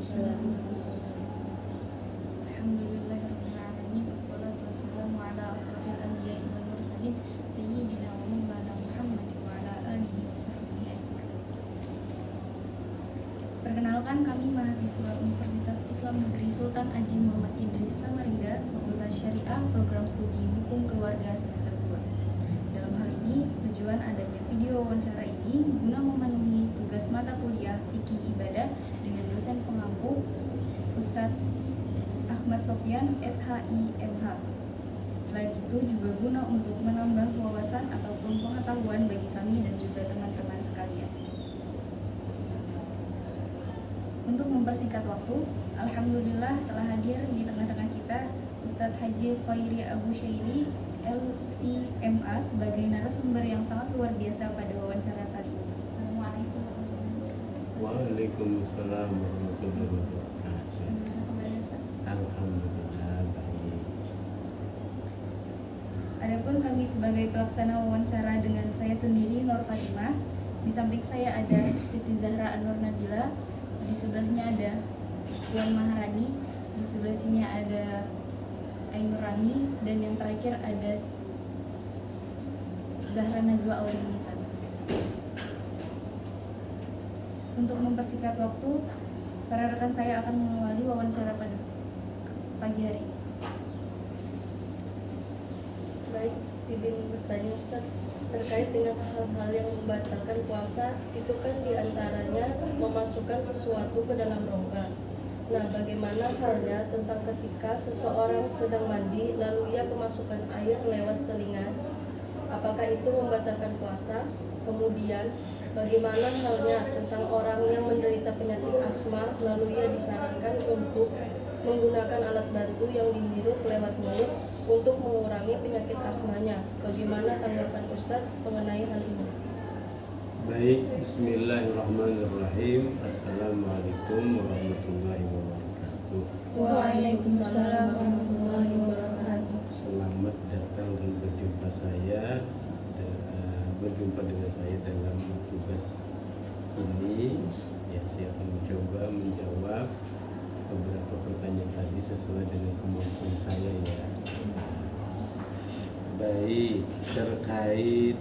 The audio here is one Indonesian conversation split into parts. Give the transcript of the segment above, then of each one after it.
Waalaikumsalam. Alhamdulillahirrahmanirrahim. Wassalatu wassalamu ala asrafil anbiya'i wal mursalin sayyidina wa maulana Muhammad wa ala alihi wa sahbihi ajma'in. Perkenalkan, kami mahasiswa Universitas Islam Negeri Sultan Haji Muhammad Idris Samarinda, Fakultas Syariah, Program Studi Hukum Keluarga semester 2. Dalam hal ini, tujuan adanya video wawancara ini guna memenuhi tugas mata kuliah Fikih Ibadah dengan dosen pengampu Ustadz Ahmad Sofyan, SHI, MH. Selain itu juga guna untuk menambah wawasan ataupun pengetahuan bagi kami dan juga teman-teman sekalian. Untuk mempersingkat waktu, alhamdulillah telah hadir di tengah-tengah kita Ustadz Haji Khairi Abu Syairi, LCMA, sebagai narasumber yang sangat luar biasa pada wawancara kali ini. Assalamualaikum warahmatullahi wabarakatuh. Waalaikumsalam warahmatullahi wabarakatuh. Alhamdulillah baik. Adapun kami sebagai pelaksana wawancara dengan saya sendiri, Nur Fatimah. Di samping saya ada Siti Zahra Anur Nabila. Di sebelahnya ada Puan Maharani. Di sebelah sini ada Ainur Rami, dan yang terakhir ada Zahra Najwa Aulinisa. Untuk mempersingkat waktu, para rekan saya akan mengawali wawancara pada pagi hari ini. Baik, izin bertanya Ustaz, terkait dengan hal-hal yang membatalkan puasa, itu kan diantaranya memasukkan sesuatu ke dalam rongga. Nah, bagaimana halnya tentang ketika seseorang sedang mandi lalu ia kemasukan air lewat telinga? Apakah itu membatalkan puasa? Kemudian, bagaimana halnya tentang orang yang menderita penyakit asma lalu ia disarankan untuk menggunakan alat bantu yang dihirup lewat mulut untuk mengurangi penyakit asmanya? Bagaimana tanggapan Ustadz mengenai hal ini? Baik, bismillahirrahmanirrahim. Assalamualaikum warahmatullahi wabarakatuh. Waalaikumsalam warahmatullahi wabarakatuh. Selamat datang dan berjumpa dengan saya dalam tugas ini. Ya, saya akan mencoba menjawab beberapa pertanyaan tadi sesuai dengan kemampuan saya ya. Baik, terkait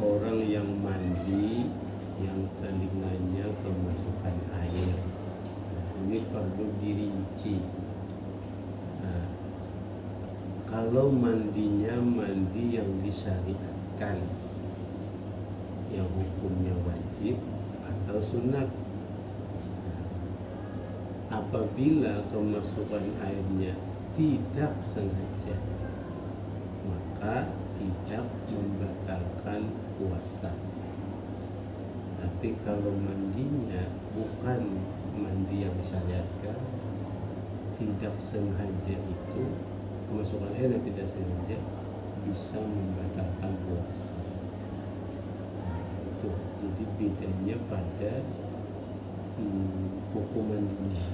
orang yang mandi yang telinganya kemasukan air, ini perlu dirinci. Nah, kalau mandinya mandi yang disyariatkan, yang hukumnya wajib atau sunat, apabila kemasukan airnya tidak sengaja, maka tidak membatalkan puasa. Tapi kalau mandinya bukan mandi yang disyariatkan, tidak sengaja, itu kemasukan air yang tidak sengaja bisa membatalkan puasa. Nah, itu jadi bedanya pada hukum mandinya.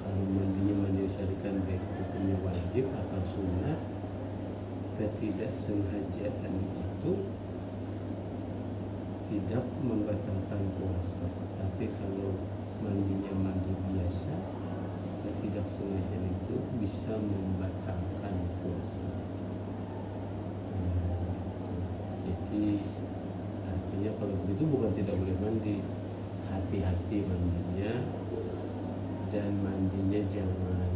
Kalau mandinya mandi disyariatkan baik hukumnya wajib atau sunat, ketidaksengajaan itu tidak membatalkan puasa. Tapi kalau mandinya mandi biasa, ketidaksengajaan itu bisa membatalkan puasa. Jadi artinya kalau begitu bukan tidak boleh mandi, hati-hati mandinya, dan mandinya jangan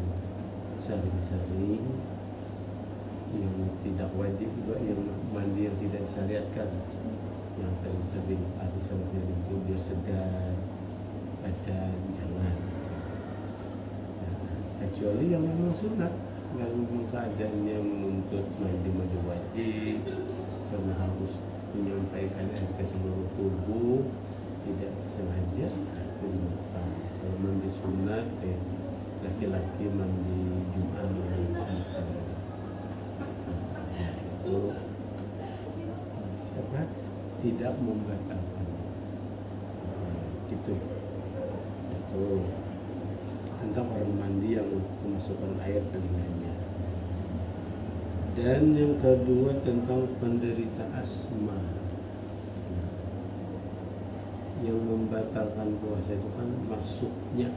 sering-sering. Yang tidak wajib juga yang mandi yang tidak disyariatkan, yang sering-sering, arti sering-sering itu biar segar badan, jangan. Kecuali yang memang sunat, yang memang keadaannya menuntut mandi wajib karena harus menyampaikan air ke seluruh tubuh, tidak sengaja, itu dimakan. Kalau mandi sunat, laki-laki mandi Jumat misalnya, itu siapa tidak membatalkan. Itu tentang orang mandi yang kemasukan air telinganya. Dan yang kedua tentang penderita asma. Yang membatalkan puasa itu kan masuknya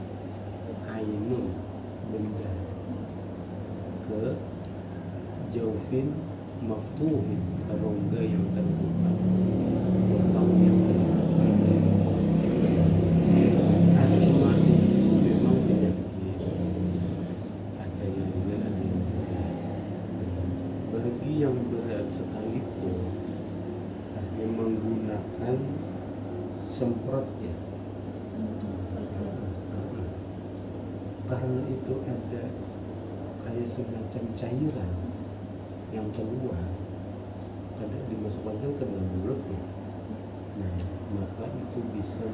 ainun benda ke jaufin maftuhin rongga yang terbuka lubang yang terbuka. Asma itu memang penyakit, ada yang ringan ada yang berat. Bagi yang berat sekalipun hanya menggunakan semprot ya, karena itu ada kayak semacam cairan yang keluar, kadang dimasukkan kan ke dalam mulutnya. Nah, maka itu bisa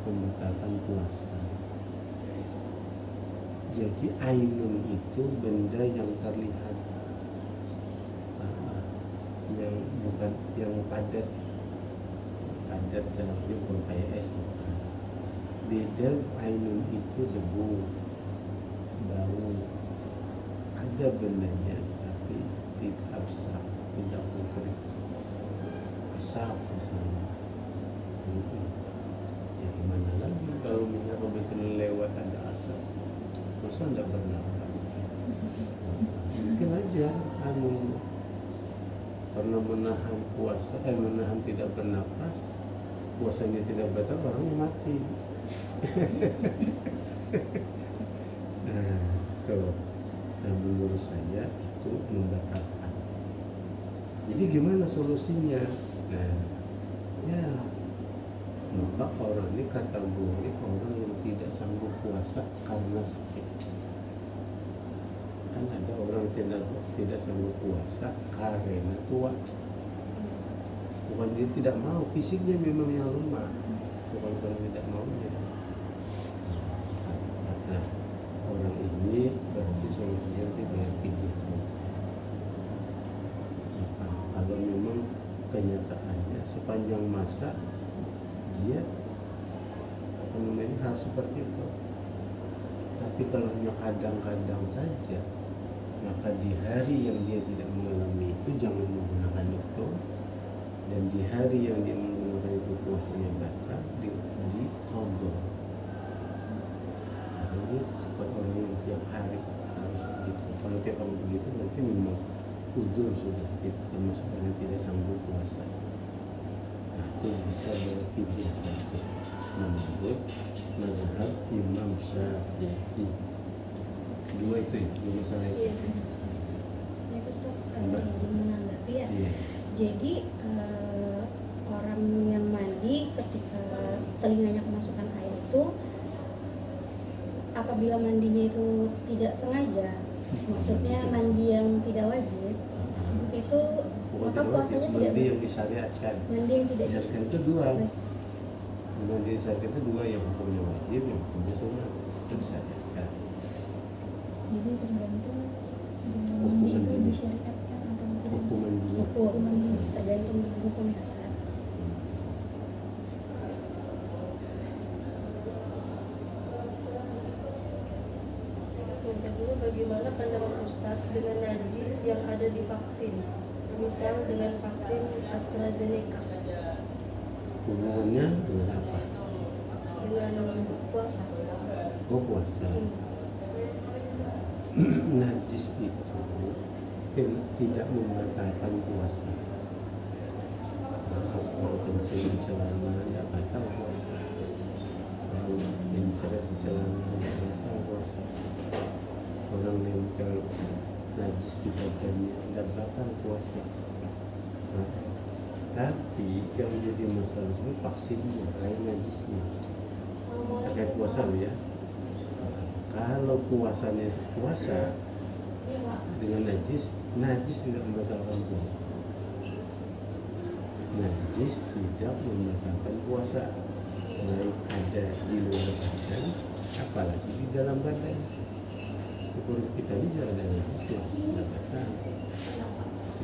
membatalkan puasa. Jadi ainun itu benda yang terlihat, yang bukan yang padat dalamnya bukan kayak es, bukan. Beda ainun itu debu, bau, ada bendanya tapi tidak abstrak, tidak konkret, asap misalnya. Ya gimana lagi kalau misalnya kebetulan lewat ada asap, masa tidak bernapas? Mungkin aja karena menahan puasa, menahan tidak bernapas, puasanya tidak batal, orangnya mati. Nah, tuh. Nah, menurut saya itu membatalkan. Jadi gimana solusinya? Nah, ya maka orang ini kategori orang yang tidak sanggup puasa karena sakit. Kan ada orang yang tidak sanggup puasa karena tua. Bukan dia tidak mau, fisiknya memang yang lemah, bukan karena tidak maunya. Nah, orang ini berarti solusinya nanti bayar fidyah saja. Nah, kalau memang kenyataannya sepanjang masa dia harus seperti itu. Tapi kalau hanya kadang-kadang saja, maka di hari yang dia tidak mengalami itu jangan menggunakan itu, dan di hari yang dia menggunakan itu puasanya batal di qadha. Karena dia bukan orang yang tiap hari harus begitu. Kalau tiap hari begitu berarti memang udzur sudah, termasuk orang yang tidak sanggup puasa. Nah, itu bisa berfidyah saja menurut mazhab Imam Syafi'i. Dua itu ya, dua masalah itu. Ya, Ustaz, izin menanggapi ya. Iya. Jadi orang yang mandi ketika telinganya kemasukan air itu, apabila mandinya itu tidak sengaja, maksudnya mandi yang tidak wajib, itu maka puasanya tidak. Mandi yang disyariatkan. Mandi yang tidak Disyariatkan itu dua. Mandi disyariatkan itu dua, yang hukumnya wajib, yang hukumnya sunnah. Itu disyariatkan. Jadi tergantung mandi itu disyariatkan atau tidak. Hukuman dia. hukum, tergantung hukum ya Ustaz. Yang kedua, bagaimana pandangan Ustadz dengan najis yang ada di vaksin, misal dengan vaksin AstraZeneca, Hubungannya dengan apa? dengan puasa? Oh, puasa. Najis itu tidak membatalkan puasa. Kalau kencing di celana tidak batal puasa. Kalau menceret di celana tidak batal puasa. Orang nempel najis di badannya tidak batal puasa. Nah, tapi yang menjadi masalah sebenarnya vaksinnya, lain najisnya. Terkait puasa loh ya. Kalau puasanya puasa dengan najis, najis tidak membatalkan puasa. Najis tidak membatalkan puasa, baik ada di luar badan, apalagi di dalam badan. Perut kita ini tidak ada najisnya, tidak batal.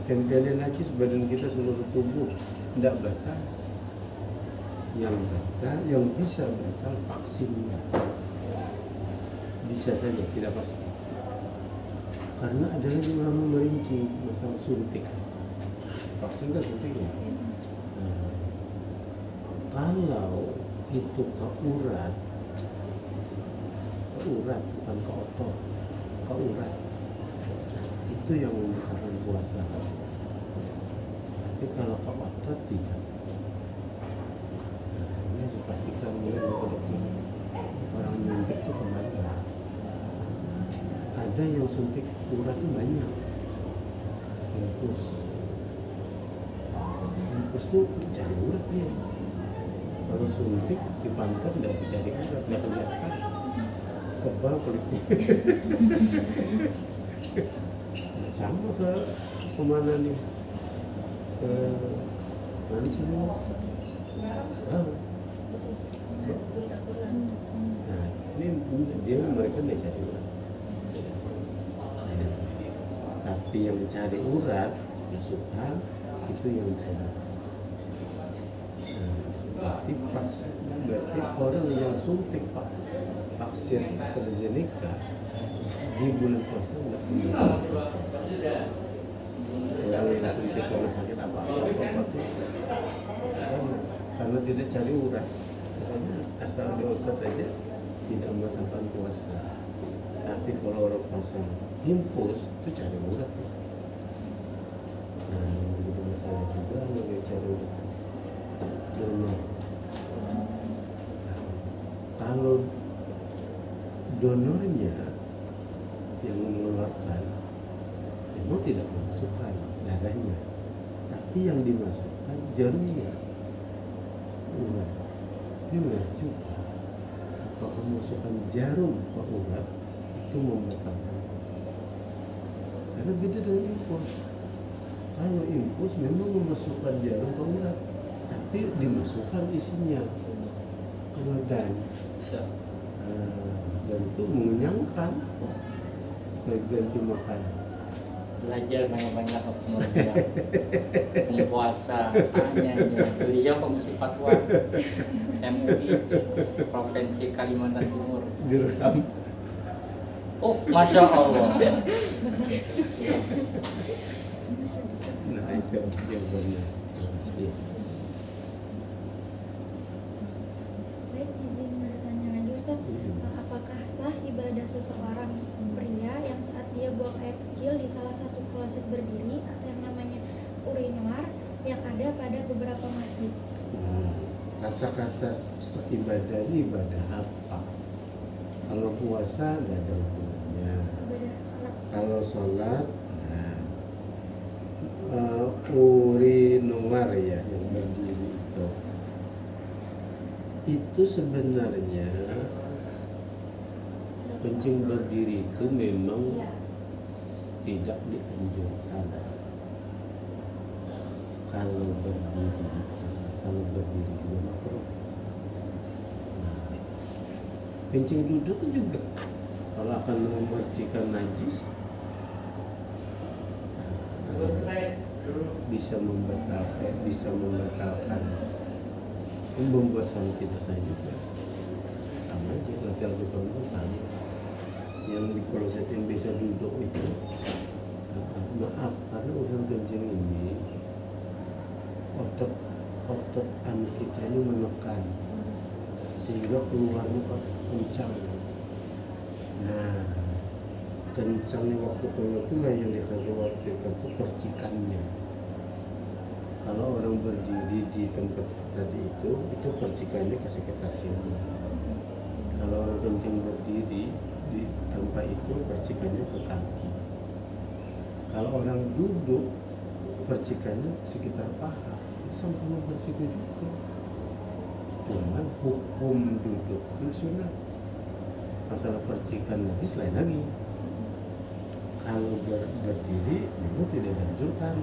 Kita tidak ada najis, badan kita seluruh tubuh tidak batal. Yang batal, yang bisa batal vaksinnya. Bisa saja, tidak pasti. Karena ada lagi ulama merinci masalah suntik. Vaksin kan suntik ya. Nah, kalau itu ke urat, urat, bukan ke otot, ke urat. Itu yang membatalkan puasa. Tapi kalau ke otot tidak. Nah, ini harus dipastikan dulu ke dokter. Orang nyuntik itu kemana? Ada yang suntik urat itu banyak. Infus itu cari urat dia. Kalau suntik di pantat nggak dicari urat, nggak kelihatan. Kebal kulitnya. Sama ke kemana nih? Ke mana sih ini? Nah, ini mereka nggak cari urat. Tapi yang mencari urat masukkan itu yang bisa. Berarti orang yang suntik vaksin AstraZeneca di bulan puasa nggak punya puasa. Orang yang suntik karena sakit apa-apa karena tidak cari urat, makanya asal di otot aja tidak membatalkan puasa. Tapi kalau orang pasang infus itu cari urat. Nah, itu masalah juga lagi cari urat. Donor. Nah, kalau donornya yang mengeluarkan memang tidak memasukkan darahnya, tapi yang dimasukkan jarumnya. Urat. Ini menarik juga. Apakah memasukkan jarum ke urat itu membatalkan puasa? Karena beda dengan infus. Kalau infus memang memasukkan jarum ke urat, tapi dimasukkan isinya ke badan. Dan itu mengenyangkan supaya ganti makan. Belajar banyak-banyak semuanya. Puasa hanya beliau komisi fatwa MUI Provinsi Kalimantan Timur. Direkam. Oh, masya Allah. Nah, itu jawabannya. Iya. Baik, izin bertanya lagi Ustaz. Apakah sah ibadah seseorang pria yang saat dia buang air kecil di salah satu kloset berdiri atau yang namanya urinoir yang ada pada beberapa masjid? Kata-kata ibadah ini ibadah apa? Kalau puasa nggak ada hubungannya. Ibadah sholat. Kalau sholat, urinoir ya yang berdiri itu sebenarnya kencing berdiri itu memang tidak dianjurkan. Kalau berdiri juga makruh. Nah, kencing duduk juga kalau akan memercikan najis bisa membatalkan membuat salah kita saja juga sama aja, laki-laki perempuan sama. Yang di kloset yang bisa duduk itu maaf, karena urusan kencing ini otot anu kita ini menekan sehingga keluarnya kencang. Nah, kencangnya waktu keluar itulah yang dikhawatirkan itu percikannya. Kalau orang berdiri di tempat tadi itu percikannya ke sekitar sini. Kalau orang kencing berdiri di tempat itu percikannya ke kaki. Kalau orang duduk percikannya sekitar paha. Sama-sama bersiko juga. Cuman hukum duduk itu sunat. Masalah percikan lagi selain lagi. Kalau berdiri memang tidak dianjurkan.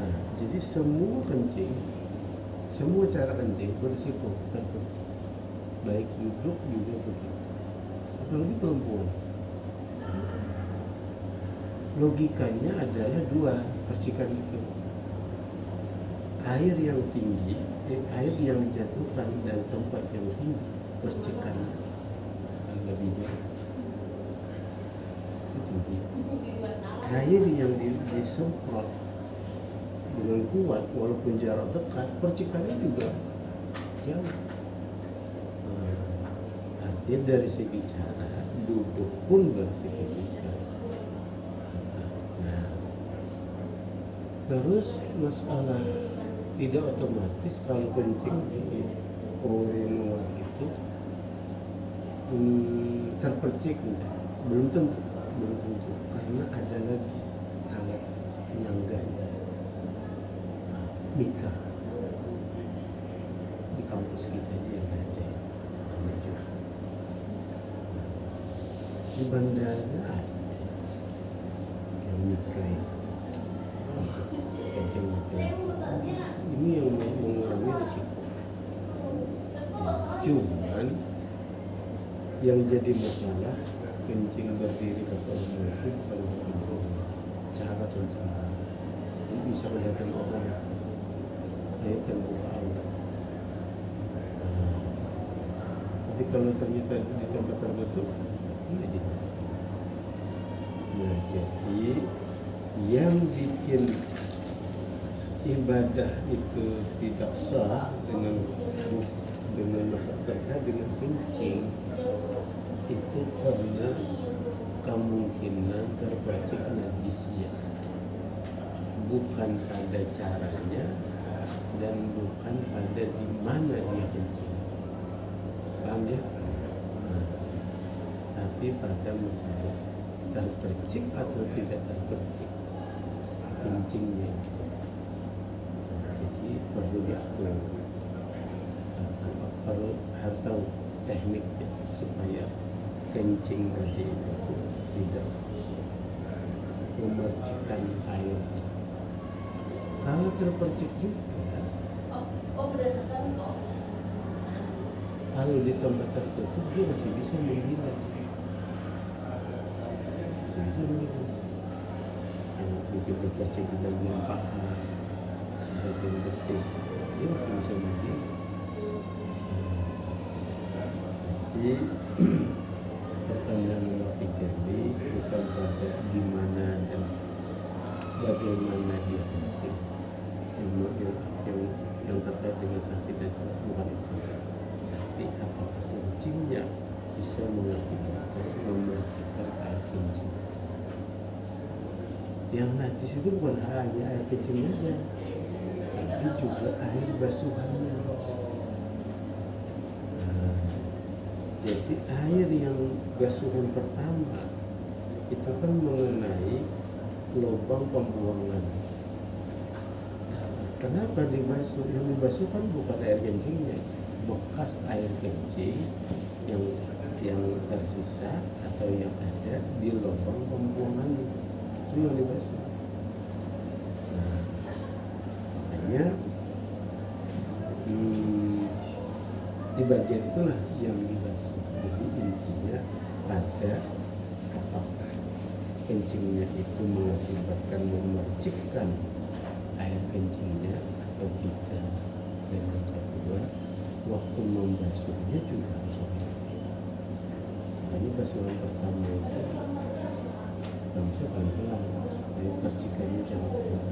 Nah, jadi semua kencing, semua cara kencing berisiko terpercik. Baik duduk juga begitu. Apalagi perempuan. Logikanya adalah dua percikan itu. Air yang tinggi, air yang dijatuhkan dan tempat yang tinggi percikan lebih jauh. Itu tinggi. Air yang disemprot dengan kuat walaupun jarak dekat percikannya juga jauh. Jadi dari segi cara duduk pun bersignifikan. Nah, terus masalah tidak otomatis kalau kencing di urinal itu terpercik, enggak? Belum tentu karena ada lagi alat penyangganya, mika di kampus kita aja yang ada juga. Di bandara ada yang mika itu untuk kencing laki-laki. Ini yang mengurangi risiko. Cuman yang jadi masalah kencing berdiri atau itu bukan kencing, cara kencing. Jadi bisa kelihatan orang ayo terbuka aurat. Tapi kalau ternyata di tempat tertutup enggak jadi masalah. Nah, jadi yang bikin ibadah itu tidak sah dengan masalah terkait dengan kencing itu karena kemungkinan terpercik najisnya, bukan pada caranya dan bukan pada di mana dia kencing. Paham ya? Nah, tapi pada masalah terpercik atau tidak terpercik kencingnya. Nah, jadi perlu diatur, harus tahu tekniknya supaya kencing tadi itu tidak memercikkan air. Kalau terpercik juga, kalau di tempat tertutup dia masih bisa membilas, yang mungkin terpercik di bagian paha, bagian betis, dia masih bisa membilas. Jadi pertanyaan nomor 3 ini bukan pada gimana dan bagaimana dia kencing, yang terkait dengan sah dan salah, bukan itu. Tapi apakah kencingnya bisa mengakibatkan memercikkan air kencing? Yang najis itu bukan hanya air kencing aja, tapi juga air basuhannya. Jadi air yang basuhan pertama itu kan mengenai lubang pembuangan. Kenapa dibasuh? Yang dibasuh kan bukan air kencingnya, bekas air kencing yang tersisa atau yang ada di lubang pembuangan itu yang dibasuh. Nah, makanya di bagian itulah yang dibasuh. Jadi intinya pada apakah kencingnya itu mengakibatkan memercikkan air kencingnya atau tidak. Dan yang kedua, waktu membasuhnya juga harus hati-hati. Makanya basuhan pertama itu kita bisa pelan-pelan supaya percikannya jangan keluar.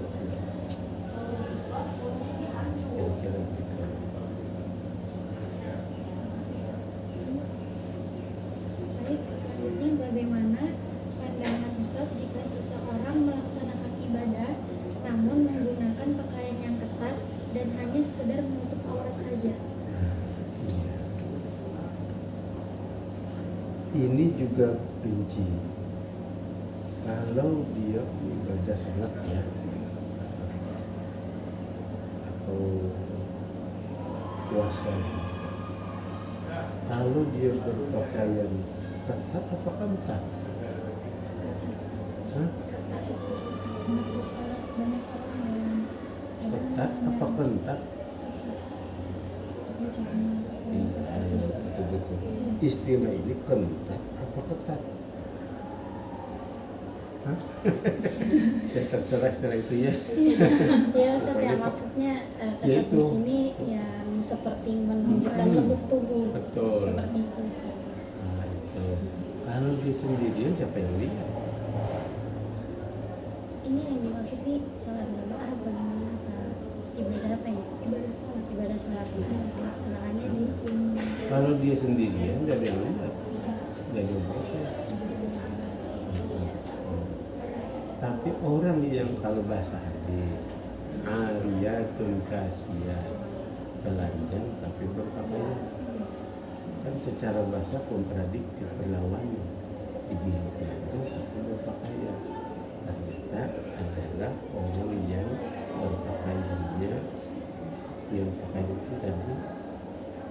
Kira-kira begitu. Selanjutnya, bagaimana pandangan Ustadz jika seseorang melaksanakan ibadah namun menggunakan pakaian yang ketat dan hanya sekedar menutup aurat saja? Ini juga rinci. Kalau dia ibadah sholat ya, atau puasa, kalau dia berpakaian ketat apa kentat? Hah? Banyak orang yang Ketat apa kentat? Betul-betul. Istilah ini kentat apa ketat? Hah? Ya terserah istilah itu ya. Ya Ustaz, ya maksudnya Ya ketat di itu. sini yang seperti menunjukkan lembut tubuh. Betul. Seperti itu Ustaz. Nah, itu. Kalau dia sendirian siapa yang lihat? Ini yang dimaksud nih sholat jamaah bagaimana Pak? ibadah apa ya? Ibadah sholat itu dilaksanakannya di Kalau dia sendirian nggak ada yang lihat, nggak ada yang protes. Tapi orang yang kalau bahasa hadis ariyatun kasiyat, telanjang tapi berpakaian, kan secara bahasa kontradiktif, berlawanan. Dibilang telanjang tapi berpakaian, ternyata adalah orang yang berpakaiannya, yang pakaian itu tadi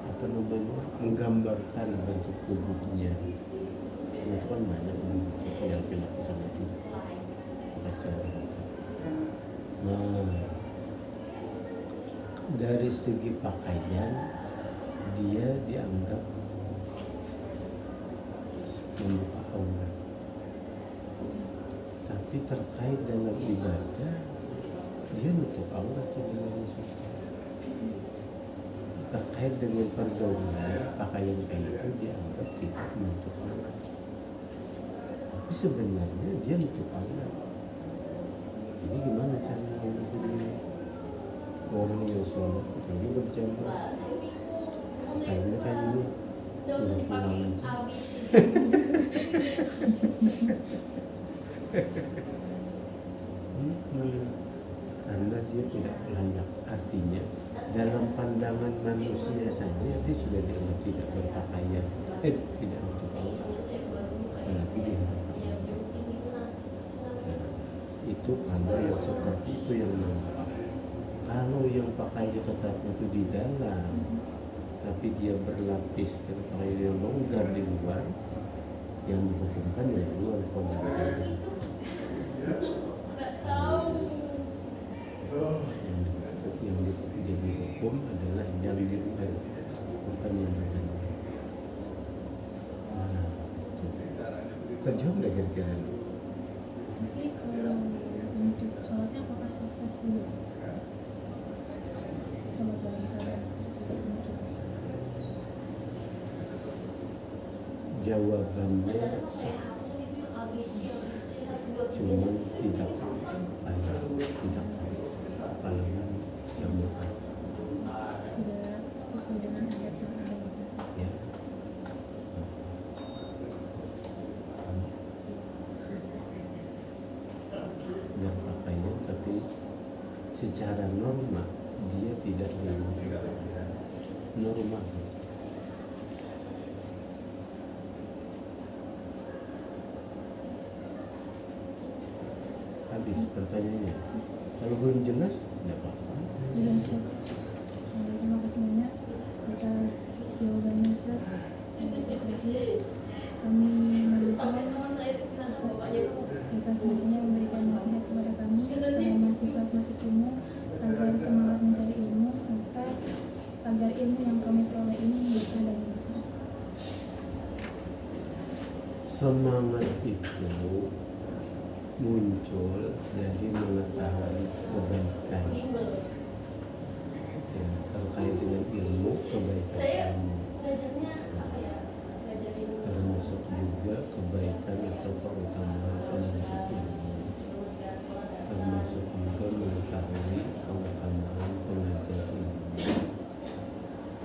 apa namanya, menggambarkan bentuk tubuhnya. Itu kan banyak bentuk laki-laki sama juga. Nah, dari segi pakaian dia dianggap membuka aurat, tapi terkait dengan ibadah dia nutup aurat sebenarnya. Terkait dengan pergaulan, pakaian kayak itu dianggap tidak menutup aurat, tapi sebenarnya dia nutup aurat. Jadi gimana caranya orang yang sholat lagi berjamaah kayaknya kayak ini sudah pulang aja. Karena dia tidak layak, artinya dalam pandangan manusia saja dia sudah dianggap tidak berpakaian, tidak nutup aurat, apalagi dia itu kalau yang seperti itu yang nampak. Kalau yang pakainya ketatnya itu di dalam, tapi dia berlapis dengan pakaian yang longgar di luar, yang dihukumkan di luar pengadilan. Yang jadi hukum adalah yang di luar, bukan yang di dalam. Nah, terjawab nggak kira-kira? Tapi kalau untuk sholatnya apakah sah-sah saja? Sholat dalam keadaan seperti itu. Jawabannya sah, cuman tidak layak, tidak apalagi jamaah. Tidak sesuai dengan adat yang ada gitu. Ya. Berpakaian tapi secara norma dia tidak normal saja. Habis pertanyaannya. Kalau belum jelas, tidak apa-apa. Sudah Ustaz. Terima kasih banyak atas jawabannya Ustaz. Terakhir kami meminta Ustaz ikhlas hatinya memberikan nasihat kepada kami para mahasiswa penuntut ilmu agar semangat mencari ilmu serta agar ilmu yang kami peroleh ini berkah dan manfaat. Semangat itu muncul dari mengetahui kebaikan ya, terkait dengan ilmu, kebaikan ilmu, termasuk juga kebaikan atau keutamaan penuntut ilmu, termasuk juga mengetahui keutamaan pengajar ilmu,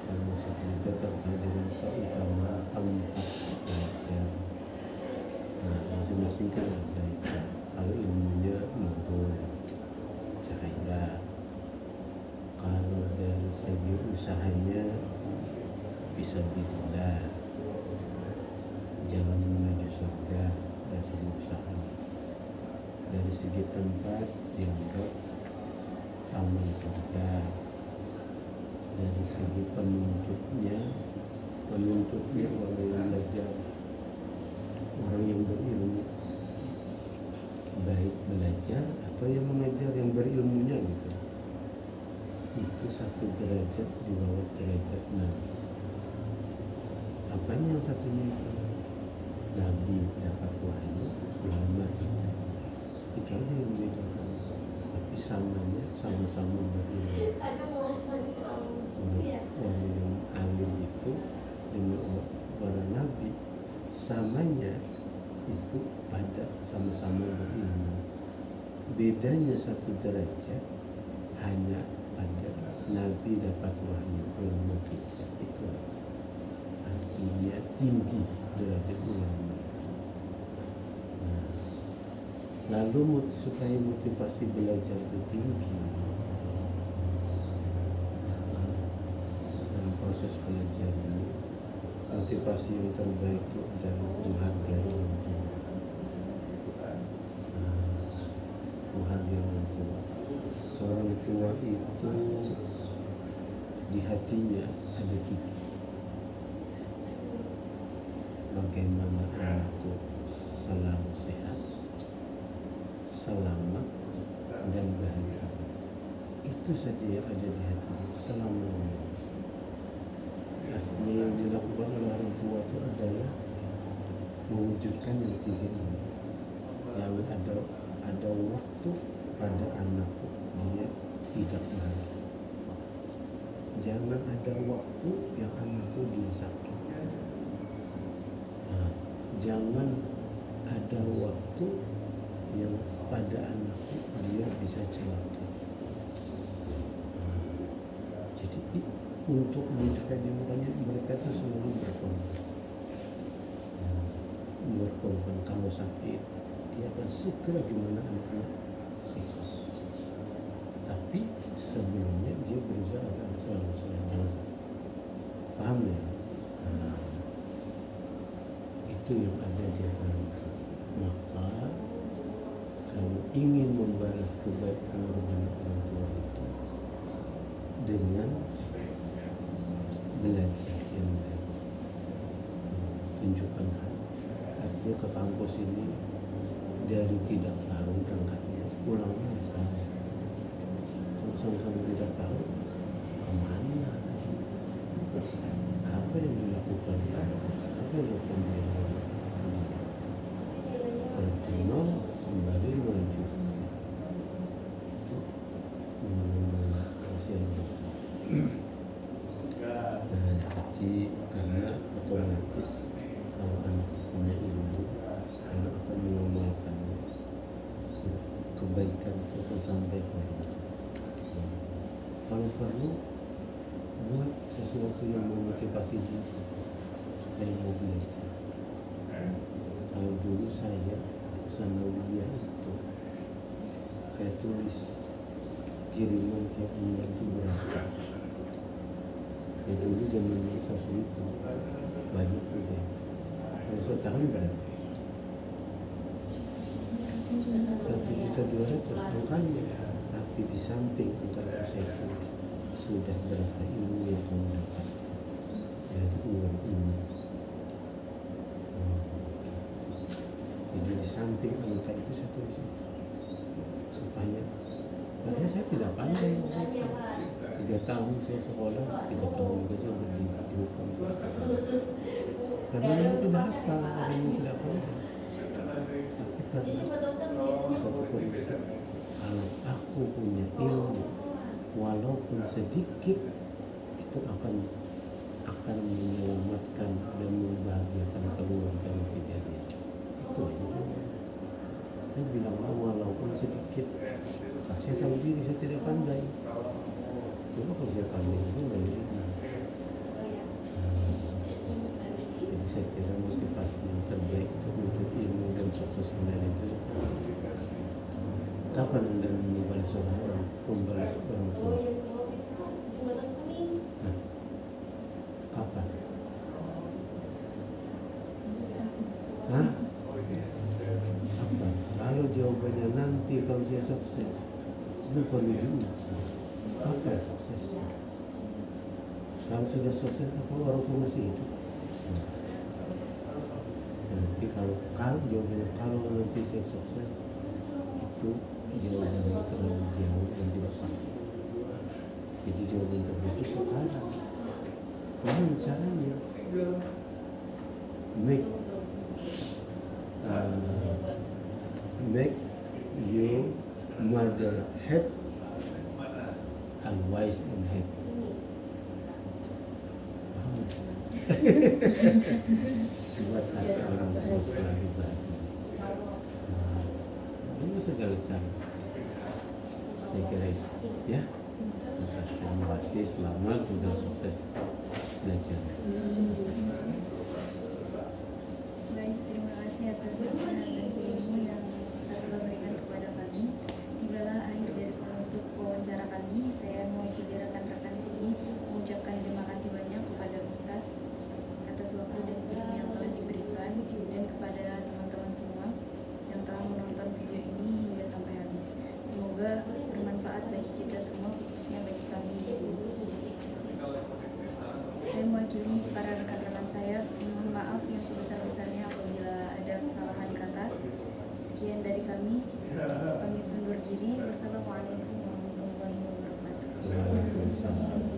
termasuk juga terkait dengan keutamaan tempat belajar. Nah, masing-masing kan ada itu. Kalau ilmunya nurul, cahaya. Kalau dari segi usahanya bisa bila jalan menuju surga dari segi usaha. Dari segi tempat dianggap taman surga. Dari segi penuntutnya orang yang belajar, orang yang berilmu, baik belajar atau yang mengajar, yang berilmunya gitu. Itu satu derajat di bawah derajat Nabi. Apanya yang satunya itu? Nabi dapat wahyu, ulama tidak. Itu aja yang bedakan. Tapi samanya sama-sama berilmu. Orang yang alim itu dengan para nabi samanya itu pada sama-sama berilmu. Bedanya satu derajat hanya pada Nabi dapat wahyu, ulama tidak, itu aja. Artinya tinggi derajat ulama. Nah, lalu supaya motivasi belajar itu tinggi, dalam proses belajar ini motivasi yang terbaik itu adalah menghargai orang tua. Menghargai orang tua. Orang tua itu di hatinya ada tiga. Bagaimana anakku selalu sehat, selamat, dan bahagia. Itu saja yang ada di hatinya selama-lamanya. Artinya yang dilakukan oleh orang tua itu adalah mewujudkan yang tiga ini. Jangan ada waktu pada anakku dia tidak bahagia. Jangan ada waktu yang anakku dia sakit. Jangan ada waktu yang pada anakku dia bisa celaka. Jadi untuk menjadikannya, makanya mereka itu selalu berkorban. Kalau sakit dia akan segera gimana anaknya sehat. Tapi sebelumnya dia berusaha agar selalu sehat, jangan sakit. Paham ya? Itu yang ada di antara itu. Maka kalau ingin membalas kebaikan orang tua itu dengan belajar yang baik, tunjukkan hal. Artinya ke kampus ini dari tidak tahu berangkatnya, pulangnya sama. Kalau sama-sama tidak tahu kemana tadi, apa yang dilakukan, apa yang dilakukan nol kembali menuju itu masih ada. Jadi karena otomatis kalau anak punya ilmu, anak akan mengamalkan kebaikan itu akan sampai ke orang tua. Kalau perlu buat sesuatu yang memotivasi diri supaya mau belajar. Kalau dulu saya sanawiyah itu saya tulis kiriman tiap bulan itu berapa. Ya dulu zaman itu banyak juga. Kalau setahun berapa? 1.200.000 angkanya. Tapi di samping angka itu saya tulis sudah berapa ilmu yang kamu dapat dari uang ini. Jadi di samping angka itu saya tulis supaya, padahal saya tidak pandai. 3 tahun saya sekolah, 3 tahun juga saya berjingkat di hukum terus. Karena memang tidak hafal, karena memang tidak pandai. Tapi karena satu prinsip, kalau aku punya ilmu walaupun sedikit, itu akan menyelamatkan dan membahagiakan keluarga yang tidak ada. Itu aja. Saya bilang walaupun sedikit, saya tahu diri saya tidak pandai. Coba kalau saya pandai itu dari jadi saya kira motivasi yang terbaik itu untuk ilmu dan sukses dari itu. Kapan Anda membalas orang tua? Kapan? Hah? Apa? Kalau jawabannya nanti kalau saya sukses, itu perlu diuji. Kapan suksesnya? Kalau sudah sukses, apa orang tua masih hidup? Berarti kalau jawabannya kalau nanti saya sukses, itu jawabannya terlalu jauh dan tidak pasti. Jadi jawaban terbaik itu sekarang. Bagaimana caranya? Make your mother happy and wise and happy. Buat hati orang tua selalu bahagia. Ini segala cara. Saya kira itu, ya. Terima kasih, selamat, udah sukses belajar. Baik, terima kasih atas nasihat dan ilmu yang Ustaz telah berikan kepada kami. Tibalah akhir dari penutup wawancara kami. Saya mewakili rekan-rekan di sini mengucapkan terima kasih banyak kepada Ustaz atas waktu dan ilmu yang telah diberikan, dan kepada teman-teman semua yang telah menonton video ini hingga sampai habis. Semoga bermanfaat bagi kita semua, khususnya bagi kami di sini. Saya mewakili para rekan-rekan saya, mohon maaf yang sebesar-besarnya apabila ada kesalahan kata. Sekian dari kami, pamit undur diri. Wassalamualaikum warahmatullahi wabarakatuh. Waalaikumsalam.